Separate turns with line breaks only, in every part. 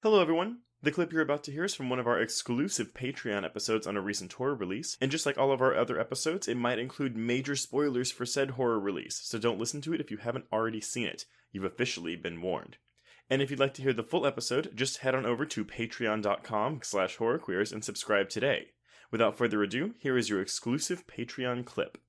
Hello, everyone. The clip you're about to hear is from one of our exclusive Patreon episodes on a recent horror release, and just like all of our other episodes, it might include major spoilers for said horror release, so don't listen to it if you haven't already seen it. You've officially been warned. And if you'd like to hear the full episode, just head on over to patreon.com/horrorqueers and subscribe today. Without further ado, here is your exclusive Patreon clip.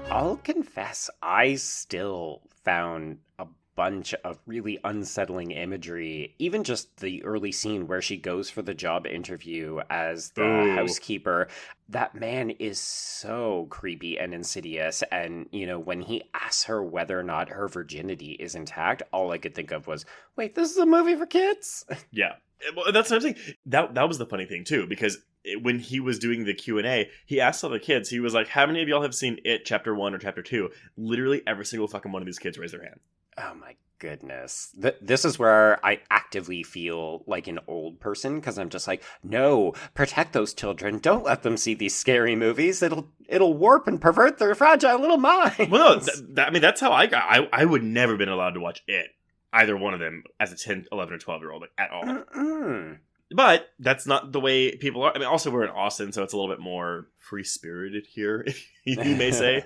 I'll confess, I still found a bunch of really unsettling imagery. Even just the early scene where she goes for the job interview as the housekeeper. That man is so creepy and insidious. And, when he asks her whether or not her virginity is intact, all I could think of was, wait, this is a movie for kids?
Yeah. Well, that's what I'm saying. That was the funny thing, too, because when he was doing the Q&A, he asked all the kids, he was like, how many of y'all have seen It Chapter 1 or Chapter 2? Literally every single fucking one of these kids raised their hand.
Oh my goodness. This is where I actively feel like an old person, because I'm just like, no, protect those children. Don't let them see these scary movies. It'll warp and pervert their fragile little minds.
Well, no, that's how I would never have been allowed to watch It, either one of them, as a 10, 11, or 12-year-old, at all.
Mm-mm.
But that's not the way people are. I mean, also, we're in Austin, so it's a little bit more free-spirited here, if you may say.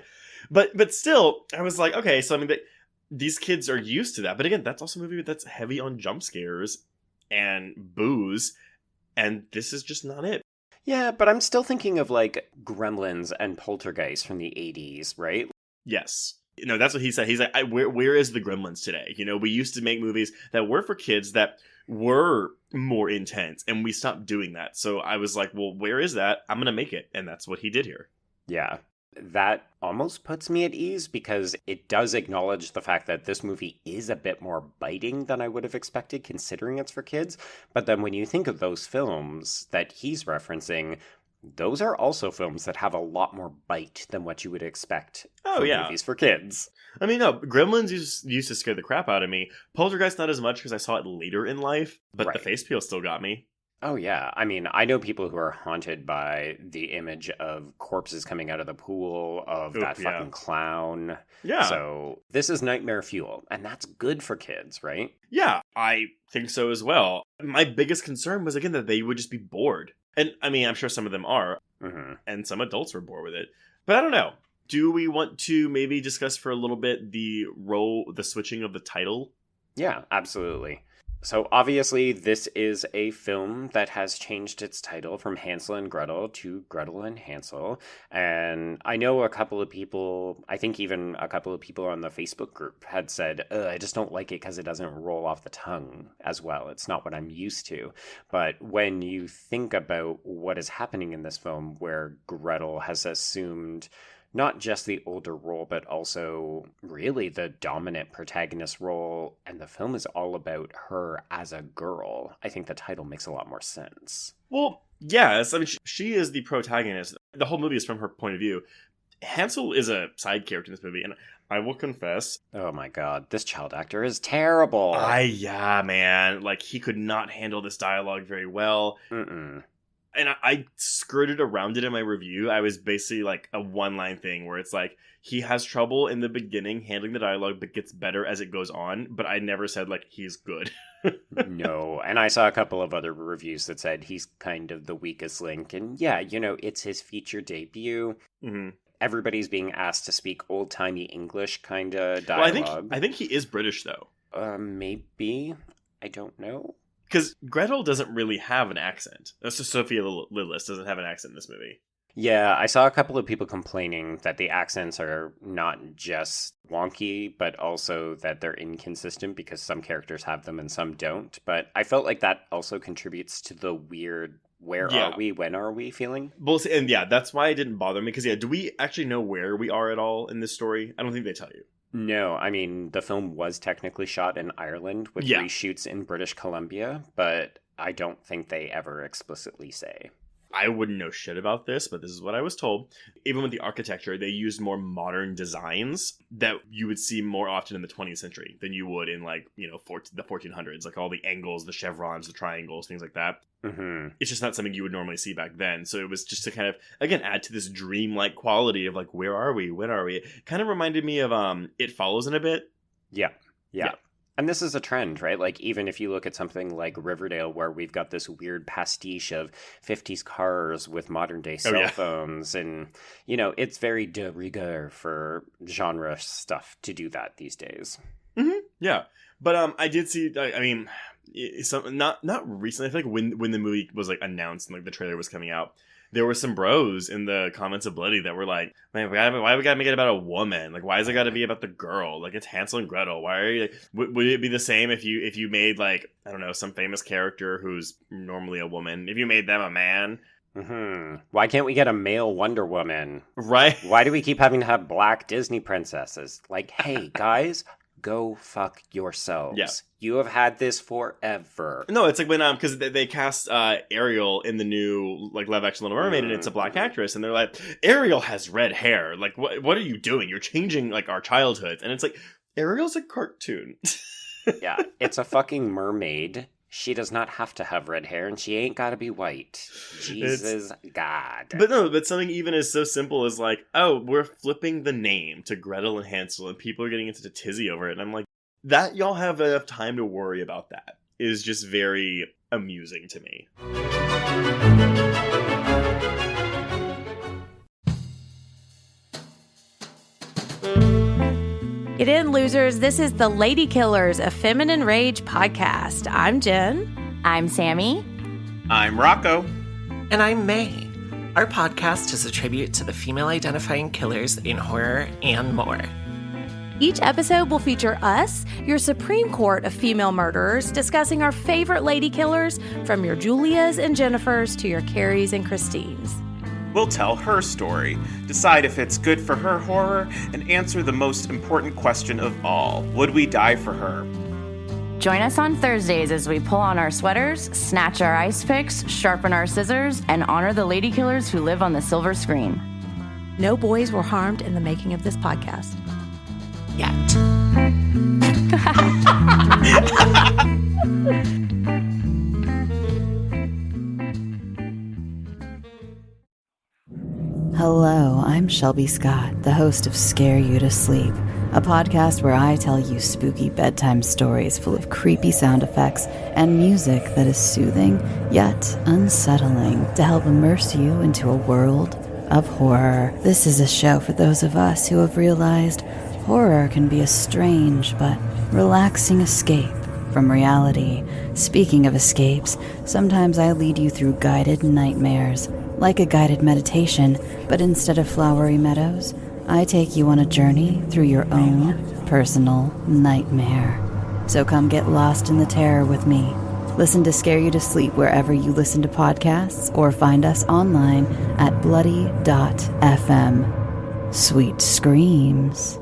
But still, I was like, okay, so I mean, these kids are used to that. But again, that's also a movie that's heavy on jump scares and booze, and this is just not it.
Yeah, but I'm still thinking of, like, Gremlins and Poltergeist from the 80s, right?
Yes. That's what he said. He's like, where is the Gremlins today? We used to make movies that were for kids that were more intense, and we stopped doing that. So I was like, well, where is that? I'm going to make it. And that's what he did here.
Yeah. That almost puts me at ease because it does acknowledge the fact that this movie is a bit more biting than I would have expected considering it's for kids. But then when you think of those films that he's referencing, those are also films that have a lot more bite than what you would expect for movies for kids.
I mean, no, Gremlins used to scare the crap out of me. Poltergeist not as much because I saw it later in life, but The face peel still got me.
Oh, yeah. I mean, I know people who are haunted by the image of corpses coming out of the pool, of that fucking clown.
Yeah.
So this is nightmare fuel, and that's good for kids, right?
Yeah, I think so as well. My biggest concern was, again, that they would just be bored. And, I mean, I'm sure some of them are, and some adults were bored with it. But I don't know. Do we want to maybe discuss for a little bit the switching of the title?
Yeah, absolutely. So obviously this is a film that has changed its title from Hansel and Gretel to Gretel and Hansel. And I know a couple of people, I think even a couple of people on the Facebook group had said, I just don't like it because it doesn't roll off the tongue as well. It's not what I'm used to. But when you think about what is happening in this film where Gretel has assumed not just the older role, but also really the dominant protagonist role, and the film is all about her as a girl, I think the title makes a lot more sense.
Well, yes. I mean, she is the protagonist. The whole movie is from her point of view. Hansel is a side character in this movie, and I will confess...
Oh my god, this child actor is terrible!
Yeah, man. Like, he could not handle this dialogue very well.
Mm-mm.
And I skirted around it in my review. I was basically like a one-line thing where it's like, he has trouble in the beginning handling the dialogue, but gets better as it goes on. But I never said, like, he's good.
No, and I saw a couple of other reviews that said he's kind of the weakest link. And yeah, it's his feature debut.
Mm-hmm.
Everybody's being asked to speak old-timey English kind of dialogue.
Well, I think he is British, though.
Maybe. I don't know.
Because Gretel doesn't really have an accent. That's just Sophia Lillis doesn't have an accent in this movie.
Yeah, I saw a couple of people complaining that the accents are not just wonky, but also that they're inconsistent because some characters have them and some don't. But I felt like that also contributes to the weird where are we, when are we feeling.
Well, and yeah, that's why it didn't bother me. Because do we actually know where we are at all in this story? I don't think they tell you.
No, I mean, the film was technically shot in Ireland with reshoots in British Columbia, but I don't think they ever explicitly say.
I wouldn't know shit about this, but this is what I was told. Even with the architecture, they used more modern designs that you would see more often in the 20th century than you would in, like, the 1400s. Like all the angles, the chevrons, the triangles, things like that.
Mm-hmm.
It's just not something you would normally see back then. So it was just to kind of, again, add to this dreamlike quality of, like, where are we? When are we? It kind of reminded me of It Follows in a bit.
Yeah. And this is a trend, right? Like, even if you look at something like Riverdale, where we've got this weird pastiche of 50s cars with modern day cell phones. And, you know, it's very de rigueur for genre stuff to do that these days.
Mm-hmm. Yeah. But I did see, I mean, not recently. I feel like when the movie was like announced and like the trailer was coming out, there were some bros in the comments of Bloody that were like, man, why we gotta make it about a woman? Like, why is it gotta be about the girl? Like, it's Hansel and Gretel. Why are you, like, would it be the same if you made, like, I don't know, some famous character who's normally a woman, if you made them a man?
Mm-hmm. Why can't we get a male Wonder Woman?
Right?
Why do we keep having to have black Disney princesses? Like, hey, guys, go fuck yourselves.
Yeah.
You have had this forever.
No, it's like when because they cast Ariel in the new like live action Little Mermaid, and it's a black actress, and they're like, Ariel has red hair. Like, what are you doing? You're changing like our childhoods, and it's like, Ariel's a cartoon.
Yeah, it's a fucking mermaid. She does not have to have red hair, and she ain't got to be white. Jesus God.
But something even as so simple as like, oh, we're flipping the name to Gretel and Hansel, and people are getting into a tizzy over it, and I'm like, that y'all have enough time to worry about that is just very amusing to me.
Get in, losers. This is the Lady Killers, a Feminine Rage podcast. I'm Jen.
I'm Sammy.
I'm Rocco.
And I'm May. Our podcast is a tribute to the female-identifying killers in horror and more.
Each episode will feature us, your Supreme Court of female murderers, discussing our favorite lady killers, from your Julias and Jennifers to your Carries and Christines.
We'll tell her story, decide if it's good for her horror, and answer the most important question of all: would we die for her?
Join us on Thursdays as we pull on our sweaters, snatch our ice picks, sharpen our scissors, and honor the lady killers who live on the silver screen.
No boys were harmed in the making of this podcast.
Yet.
Hello, I'm Shelby Scott, the host of Scare You to Sleep, a podcast where I tell you spooky bedtime stories full of creepy sound effects and music that is soothing yet unsettling to help immerse you into a world of horror. This is a show for those of us who have realized horror can be a strange but relaxing escape from reality. Speaking of escapes, sometimes I lead you through guided nightmares, like a guided meditation, but instead of flowery meadows, I take you on a journey through your own personal nightmare. So come get lost in the terror with me. Listen to Scare You to Sleep wherever you listen to podcasts, or find us online at bloody.fm. Sweet screams.